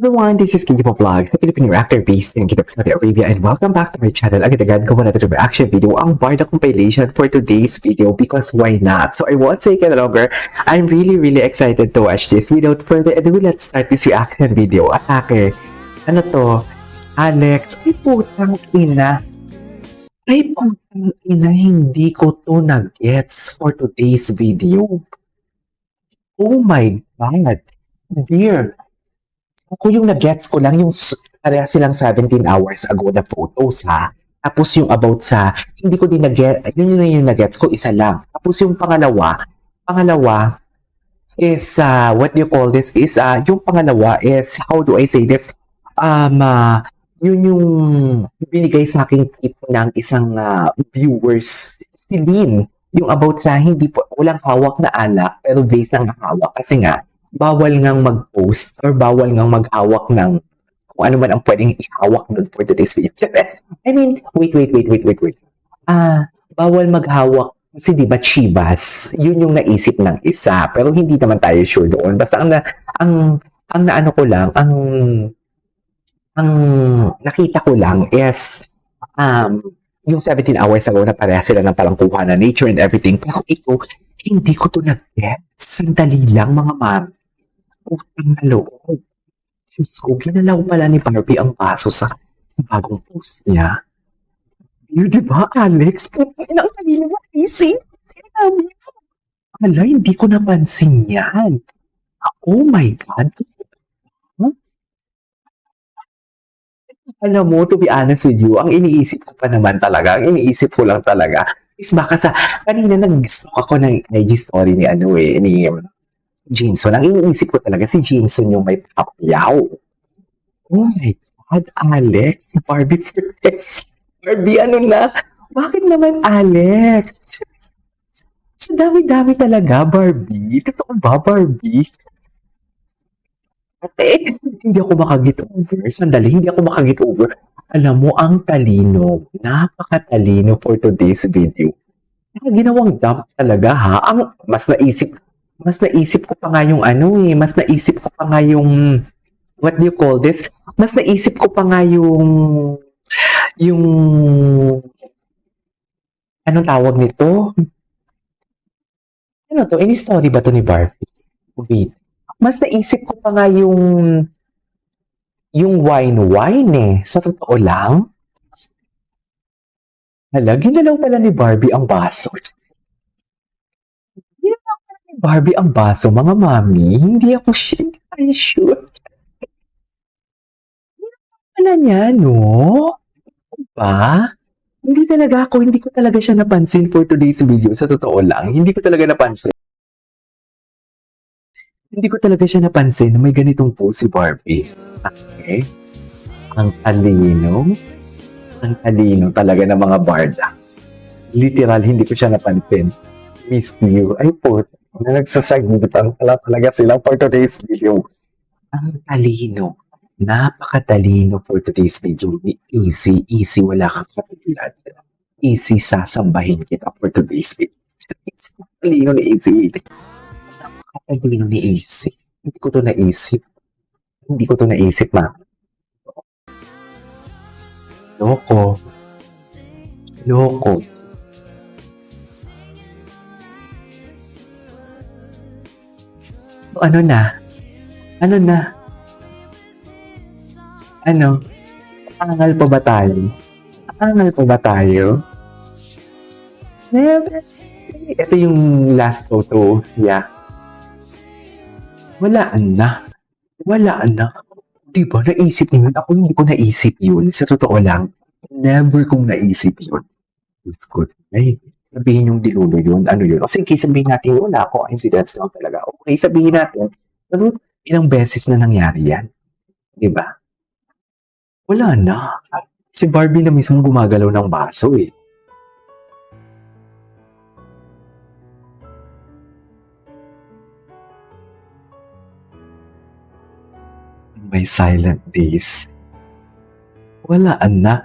Everyone, this is Kiki Vlogs, the Philippine reactor based in Quebec, Saudi Arabia, and welcome back to my channel. Agad-agad gawa natin yung reaction video, ang Barda compilation for today's video because why not? So I won't take it longer. I'm really excited to watch this. Without further ado, let's start this reaction video. Atake. Ano to? Alex. Ay putang ina. Ay putang ina, hindi ko to nag-gets for today's video. Oh my God. Dear. Ako yung nag-gets ko lang yung pareha silang 17 hours ago na photos ha. Tapos yung about sa, hindi ko din nag-get, yun yung nag-gets ko, isa lang. Tapos yung pangalawa is, what do you call this, is, yung pangalawa is, how do I say this, yun yung binigay sa aking tip ng isang viewers, si Lynn, yung about sa hindi po, walang hawak na alak, pero vase nang hawak. Kasi nga, bawal ngang mag-post or bawal ngang maghawak ng kung ano man ang pwedeng ihawak doon for today's video. I mean, wait. Bawal maghawak kasi di ba chibas? Yun yung naisip ng isa. Pero hindi naman tayo sure doon. Basta ang naano ko lang, ang nakita ko lang is yung 17 hours ago na pareha sila ng palangkuhan na nature and everything. Pero ito, hindi ko to nag-get. Sandali lang mga ma'am. Utang na loob. Diyos ko, ginalaw pala ni Barbie ang baso sa bagong post niya. Di ba, Alex? Putang ang kanina mo, easy. Ala, hindi ko napansin yan. Oh my God. Huh? Alam mo, to be honest with you, ang iniisip ko pa naman talaga, ang iniisip ko lang talaga, is baka sa, kanina nag-stalk ako ng IG story ni ni Jameson. Ang iniisip ko talaga si Jameson yung may papyaw. Oh my God, Alex, Barbie Fortes. Barbie, ano na? Bakit naman, Alex? Sa dami-dami talaga, Barbie. Totoo ba, Barbie? Okay, hindi ako makagit over. Sandali, hindi ako makagit over. Alam mo, ang talino, napakatalino for today's video. Ginawang dump talaga ha. Ang mas naisip ko pa nga yung mas naisip ko pa nga yung, what do you call this? Mas naisip ko pa nga yung, anong tawag nito? Ano to? Any story ba to ni Barbie? Wait. Mas naisip ko pa nga yung wine eh. Sa totoo lang. Hala, ginalaw pala ni Barbie ang baso. Ginalaw pala ni Barbie ang baso, mga mami. Hindi ako sure. Ginalaw pala niya, no? Diba? Hindi ko talaga siya napansin for today's video. Sa totoo lang, hindi ko talaga napansin. Hindi ko talaga siya napansin na may ganitong post si Barbie. Okay? Ang talino talaga ng mga barda. Literal, hindi ko siya napansin. Miss you. Ay po, na nagsasagutan pala talaga sila for today's video. Ang talino. Napakatalino for today's video. Easy, wala kang katulad. Easy, sasambahin kita for today's video. Talino ni Easy. Napakatalino ni Easy. Hindi ko to naisip, ma'am. Loko. Ano na? Aangal pa ba tayo? Never. Ito yung last photo. Yeah. Wala na. Diba, naisip niyo yun? Ako hindi ko naisip yun. Sa totoo lang, never kong naisip yun. Diyos ko. Ay, sabihin yung dilulo yun. Ano yun? O sige, sabihin natin, wala ko. Incidents lang talaga. Okay, sabihin natin. Pero ilang beses na nangyari yan. Diba? Wala na. Si Barbie na mismo gumagalaw ng baso eh. May silent days. Wala na.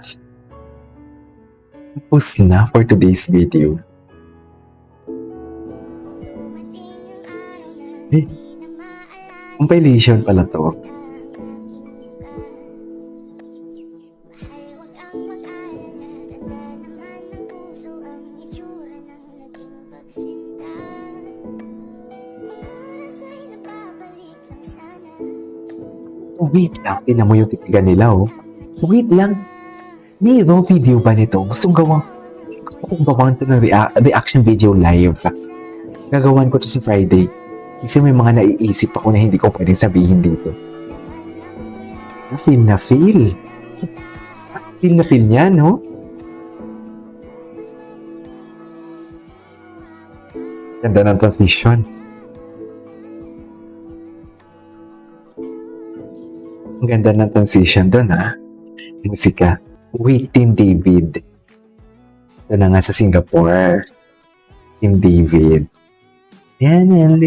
Tapos na for today's video. Compilation pala to. Wait lang, tinan mo yung titigan nila, oh. Wait lang, mayroong video ba nito? Gusto kong gawan ito ng reaction video live. Gagawan ko to sa Friday. Kasi may mga naiisip ako na hindi ko pwedeng sabihin dito. Na feel. Feel na feel niya, no? Ganda ng transition. Ang ganda ng transition doon, ha? Musika. Wait, Team David. Ito na nga sa Singapore. Team David. Yan, ang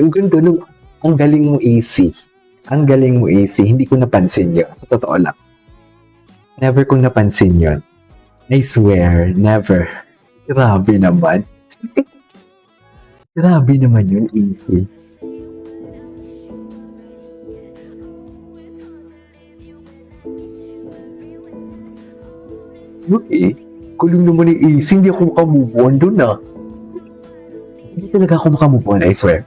ganda nung... Ang galing mo, AC. Ang galing mo, AC. Hindi ko napansin yun. Sa totoo lang. Never kong napansin yun. I swear, never. Grabe naman. Grabe naman yun, AC. Okay. Kuling naman ni AC. Hindi ako makamove on doon, ah. Hindi talaga ako makamove on, I swear.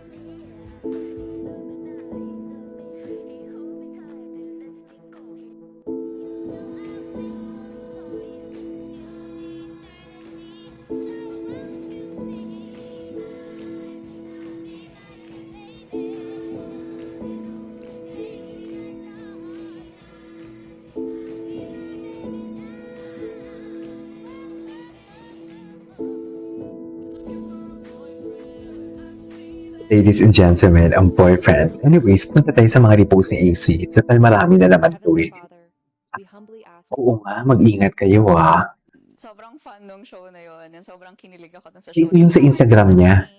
Ladies and gentlemen, ang boyfriend. Anyways, punta tayo sa mga repost ni AC. Total marami na naman ito eh. We humbly ask Oo nga, mag-ingat kayo ha. Sobrang fun nung show na yun. And sobrang kinilig ako dun sa Ito show. yung sa Instagram niya.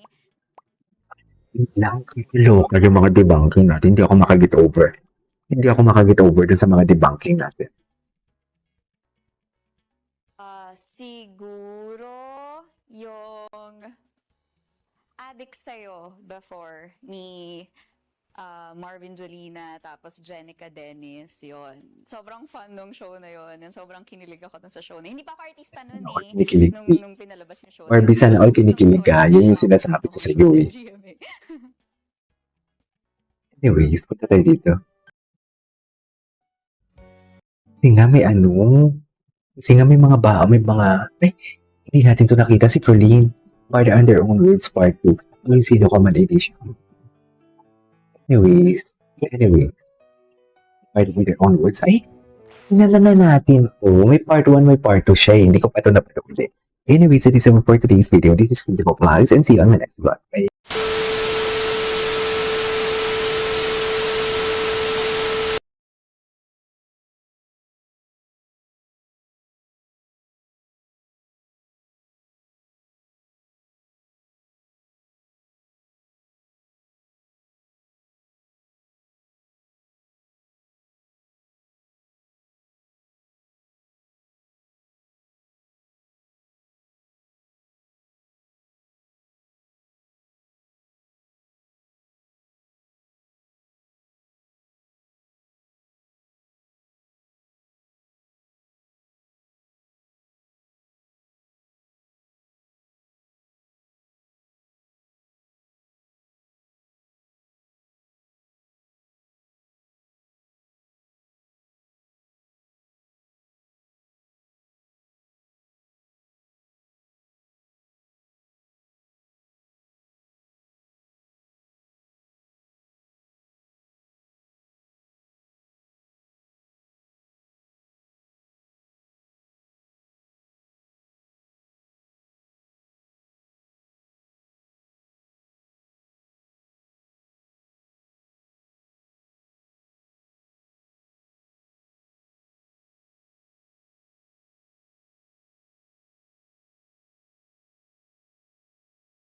Wait lang, local yung mga debunking natin. Hindi ako makaget over. Hindi ako makaget over dun sa mga debunking natin. Siguro yung addict sa'yo before ni Marvin Jolina tapos Jenica Dennis, yon. Sobrang fun nung show na yon. And sobrang kinilig ako dun sa show na. Hindi pa ako artista nun eh. Kinikilig. Nung pinalabas yung show. Marby, sana all kinikilig ka. Yan yung sinasabi ko sa iyo eh. Anyways, punta tayo dito. Kasi nga may ano. Kasi nga may mga ay, hindi natin to nakita si Frolene. By the Under Own Words Part 2. Ang sino ka man edition. Anyways. By the Under Own Words. Ay, hinala na natin to. May part 1, may part 2 siya eh. Hindi ko pa ito napanood ulit. Anyways, it is all for today's video. This is Kinjiko Vlogs and see you on my next vlog. Bye.